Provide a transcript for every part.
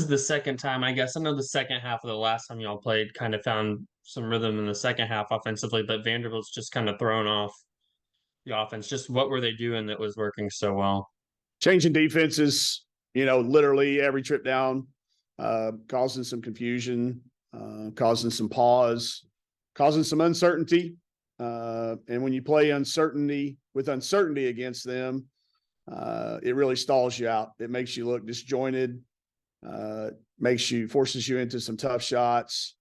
is the second time, I guess. I know the second half of the last time y'all played kind of found some rhythm in the second half offensively, but Vanderbilt's just kind of thrown off the offense. Just what were they doing that was working so well? Changing defenses, literally every trip down, causing some confusion, causing some pause, causing some uncertainty. And when you play uncertainty with uncertainty against them, it really stalls you out. It makes you look disjointed, forces you into some tough shots.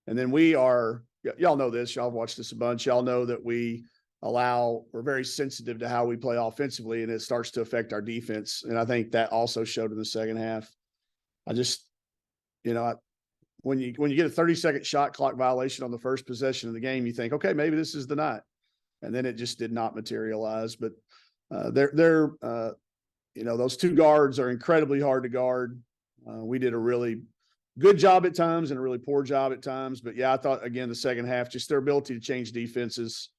And then y'all know this, y'all have watched this a bunch. Y'all know that we're very sensitive to how we play offensively, and it starts to affect our defense. And I think that also showed in the second half. I just, when you get a 30-second shot clock violation on the first possession of the game, you think, okay, maybe this is the night. And then it just did not materialize. But those two guards are incredibly hard to guard. We did a really good job at times and a really poor job at times. But yeah, I thought, again, the second half, just their ability to change defenses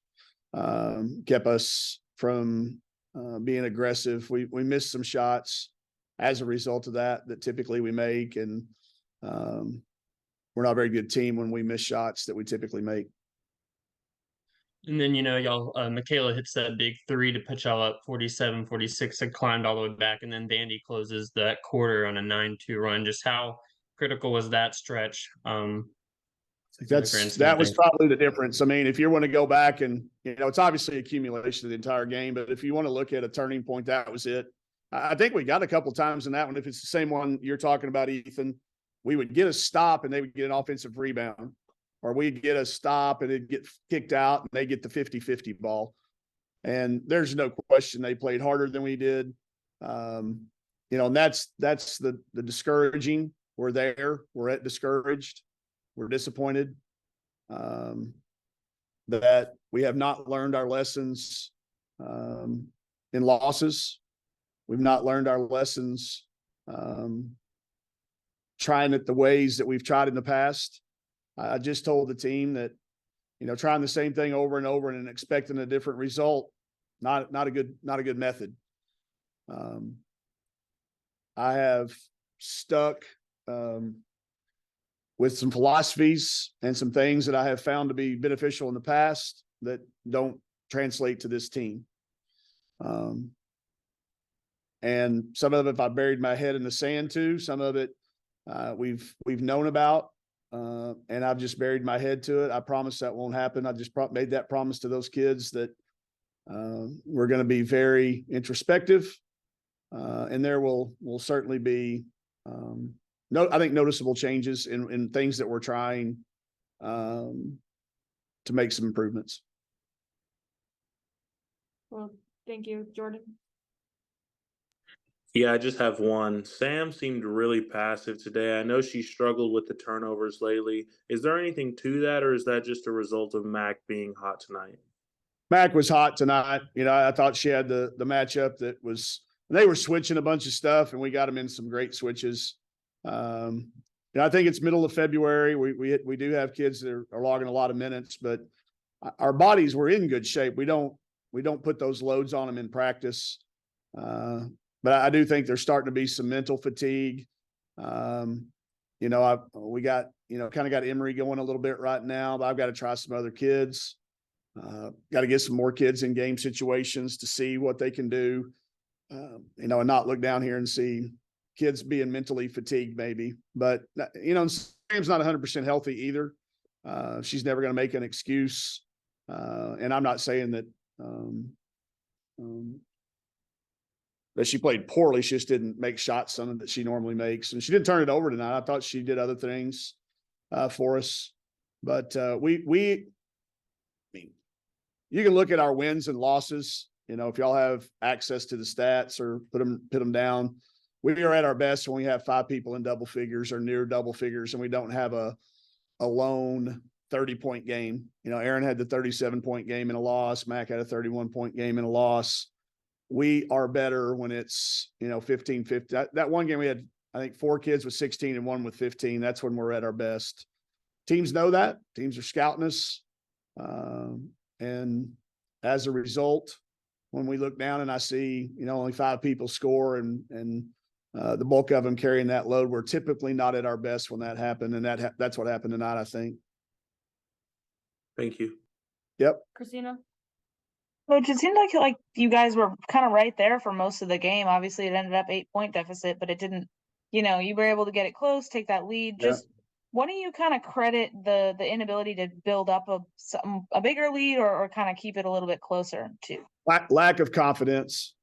kept us from being aggressive. We missed some shots as a result of that typically we make. And we're not a very good team when we miss shots that we typically make. And then, y'all, Michaela hits that big three to put y'all up 47-46 and climbed all the way back. And then Vandy closes that quarter on a 9-2 run. Just how critical was that stretch? That was probably the difference. I mean, if you want to go back and, it's obviously accumulation of the entire game, but if you want to look at a turning point, that was it. I think we got a couple times in that one. If it's the same one you're talking about, Ethan, we would get a stop and they would get an offensive rebound, or we'd get a stop and it'd get kicked out and they get the 50-50 ball. And there's no question they played harder than we did. And that's the discouraging. We're there. We're discouraged. We're disappointed that we have not learned our lessons in losses. We've not learned our lessons trying it the ways that we've tried in the past. I just told the team that, trying the same thing over and over and expecting a different result, not a good method. I have stuck with some philosophies and some things that I have found to be beneficial in the past that don't translate to this team. And some of it I buried my head in the sand too. Some of it we've known about, and I've just buried my head to it. I promise that won't happen. I just made that promise to those kids that we're going to be very introspective, and there will certainly be I think noticeable changes in things that we're trying to make some improvements. Well, thank you, Jordan. Yeah, I just have one. Sam seemed really passive today. I know she struggled with the turnovers lately. Is there anything to that, or is that just a result of Mac being hot tonight? Mac was hot tonight. I thought she had the matchup that was – they were switching a bunch of stuff, and we got them in some great switches. I think it's middle of February. We do have kids that are logging a lot of minutes, but our bodies were in good shape. We don't put those loads on them in practice. But I do think there's starting to be some mental fatigue. We got, kind of got Emory going a little bit right now, but I've got to try some other kids. Got to get some more kids in game situations to see what they can do, and not look down here and see kids being mentally fatigued maybe. But, Sam's not 100% healthy either. She's never going to make an excuse. And I'm not saying that that she played poorly. She just didn't make shots some that she normally makes. And she didn't turn it over tonight. I thought she did other things for us. But you can look at our wins and losses. If y'all have access to the stats or put them down, we are at our best when we have 5 people in double figures or near double figures, and we don't have a lone 30-point game. Aaron had the 37-point game in a loss. Mac had a 31-point game in a loss. We are better when it's, 15-15. That one game we had, I think, 4 kids with 16 and 1 with 15. That's when we're at our best. Teams know that. Teams are scouting us. And as a result, when we look down and I see, only 5 people score and the bulk of them carrying that load. We're typically not at our best when that happened, and that's what happened tonight, I think. Thank you. Yep. Christina? Coach, it seemed like you guys were kind of right there for most of the game. Obviously, it ended up 8-point deficit, but it didn't. You were able to get it close, take that lead. Yeah. Just what do you kind of credit the inability to build up a bigger lead or kind of keep it a little bit closer to? Lack of confidence.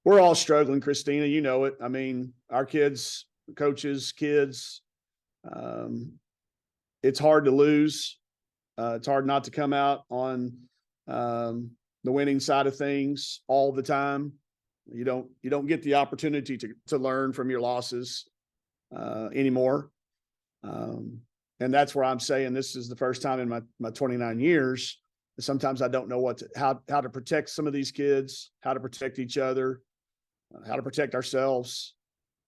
We're all struggling, Christina. You know it. I mean, our kids, coaches, kids. It's hard to lose. It's hard not to come out on the winning side of things all the time. You don't get the opportunity to learn from your losses anymore. And that's where I'm saying this is the first time in my 29 years. Sometimes I don't know how to protect some of these kids, how to protect each other, how to protect ourselves,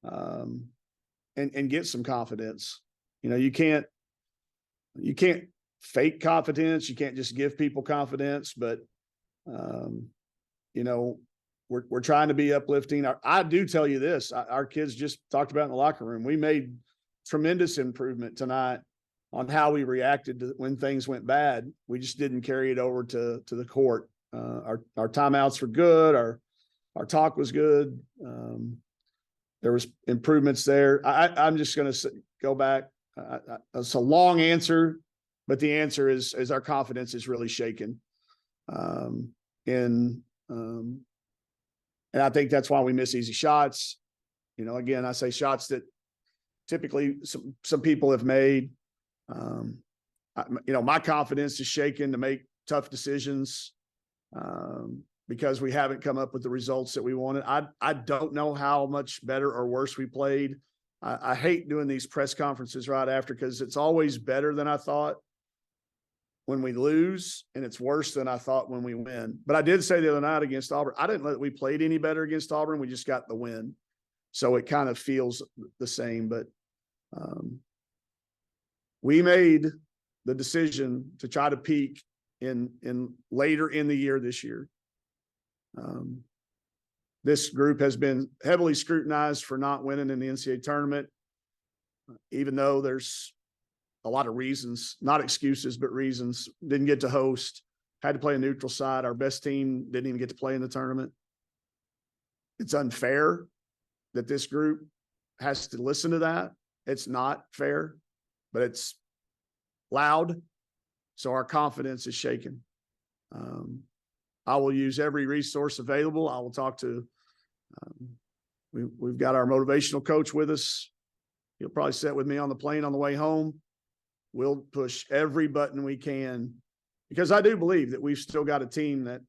and get some confidence. You can't fake confidence. You can't just give people confidence, but we're trying to be uplifting. I do tell you this, our kids just talked about in the locker room. We made tremendous improvement tonight on how we reacted to when things went bad. We just didn't carry it over to the court. Our timeouts were good. Our talk was good. There was improvements there. I'm just going to go back. It's a long answer, but the answer is our confidence is really shaken. And I think that's why we miss easy shots. Again, I say shots that typically some people have made. My confidence is shaken to make tough decisions because we haven't come up with the results that we wanted. I don't know how much better or worse we played. I hate doing these press conferences right after because it's always better than I thought when we lose, and it's worse than I thought when we win. But I did say the other night against Auburn, I didn't let we played any better against Auburn. We just got the win. So it kind of feels the same. But we made the decision to try to peak in later in the year this year. This group has been heavily scrutinized for not winning in the NCAA tournament, even though there's a lot of reasons, not excuses, but reasons. Didn't get to host, had to play a neutral side. Our best team didn't even get to play in the tournament. It's unfair that this group has to listen to that. It's not fair, but it's loud. So our confidence is shaken. I will use every resource available. I will talk to, we've got our motivational coach with us. He'll probably sit with me on the plane on the way home. We'll push every button we can because I do believe that we've still got a team that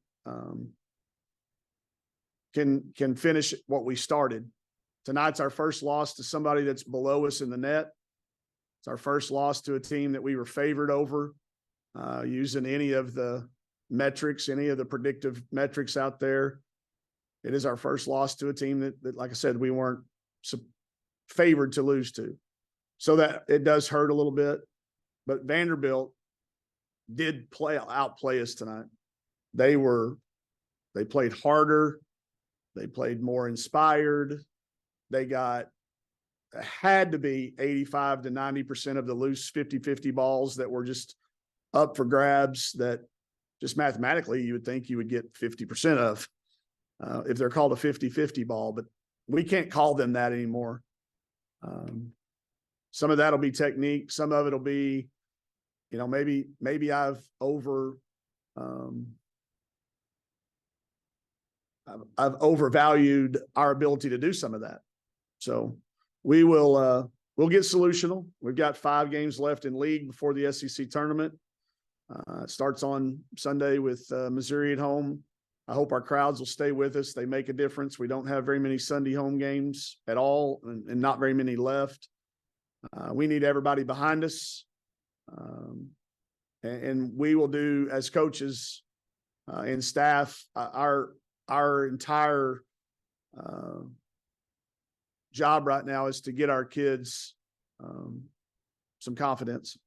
can finish what we started. Tonight's our first loss to somebody that's below us in the net. It's our first loss to a team that we were favored over using any of the metrics, any of the predictive metrics out there. It is our first loss to a team that like I said, we weren't favored to lose to. So that it does hurt a little bit. But Vanderbilt did outplay us tonight. They played harder. They played more inspired. They had to be 85 to 90% of the loose 50-50 balls that were just up for grabs that just mathematically you would think you would get 50% of if they're called a 50-50 ball, but we can't call them that anymore. Some of that'll be technique. Some of it'll be, maybe I've overvalued our ability to do some of that. So we'll get solutional. We've got 5 games left in league before the SEC tournament. It starts on Sunday with Missouri at home. I hope our crowds will stay with us. They make a difference. We don't have very many Sunday home games at all and not very many left. We need everybody behind us. And we will do as coaches and staff, our entire job right now is to get our kids some confidence.